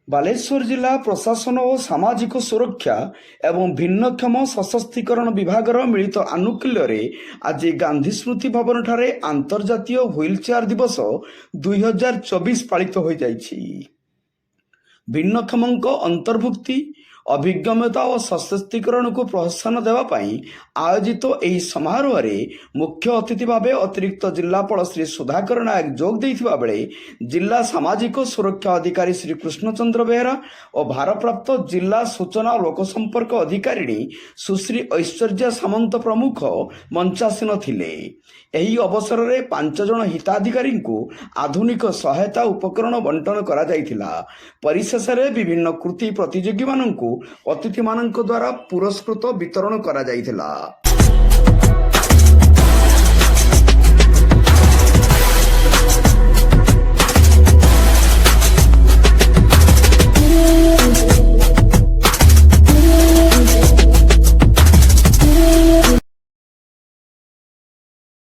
ବାଲେଶ୍ୱର ଜିଲ୍ଲା ପ୍ରଶାସନ ଓ ସାମାଜିକ ସୁରକ୍ଷା ଏବଂ ଭିନ୍ନକ୍ଷମ ସଶକ୍ତିକରଣ ବିଭାଗର ମିଳିତ ଆନୁକୂଲ୍ୟରେ ଆଜି ଗାନ୍ଧୀ ସ୍ମୃତି ଭବନଠାରେ ଆନ୍ତର୍ଜାତୀୟ ହ୍ୱିଲ୍ ଚେୟାର ଦିବସ 2024 ପାଳିତ ହୋଇଯାଇଛି। ଭିନ୍ନକ୍ଷମଙ୍କ ଅନ୍ତର୍ଭୁକ୍ତି, ଅଭିଜ୍ଞତା ଓ ସଶକ୍ତିକରଣକୁ ପ୍ରୋତ୍ସାହନ ଦେବା ପାଇଁ ଆୟୋଜିତ ଏହି ସମାରୋହରେ ମୁଖ୍ୟ ଅତିଥି ଭାବେ ଅତିରିକ୍ତ ଜିଲ୍ଲାପାଳ ଶ୍ରୀ ସୁଧାକର ନାୟକ ଯୋଗ ଦେଇଥିବା ବେଳେ ଜିଲ୍ଲା ସାମାଜିକ ସୁରକ୍ଷା ଅଧିକାରୀ ଶ୍ରୀ କୃଷ୍ଣଚନ୍ଦ୍ର ବେହେରା ଓ ଭାରପ୍ରାପ୍ତ ଜିଲ୍ଲା ସୂଚନା ଓ ଲୋକସମ୍ପର୍କ ଅଧିକାରିଣୀ ସୁଶ୍ରୀ ଐଶ୍ୱର୍ଯ୍ୟା ସାମନ୍ତ ପ୍ରମୁଖ ମଞ୍ଚାସୀନ ଥିଲେ। ଏହି ଅବସରରେ 5 ଜଣ ହିତାଧିକାରୀଙ୍କୁ ଆଧୁନିକ ସହାୟତା ଉପକରଣ ବଣ୍ଟନ କରାଯାଇଥିଲା। ପରିଶେଷରେ ବିଭିନ୍ନ କୃତି ପ୍ରତିଯୋଗୀମାନଙ୍କୁ ଅତିଥିମାନଙ୍କ ଦ୍ୱାରା ପୁରସ୍କୃତ ବିତରଣ କରାଯାଇଥିଲା।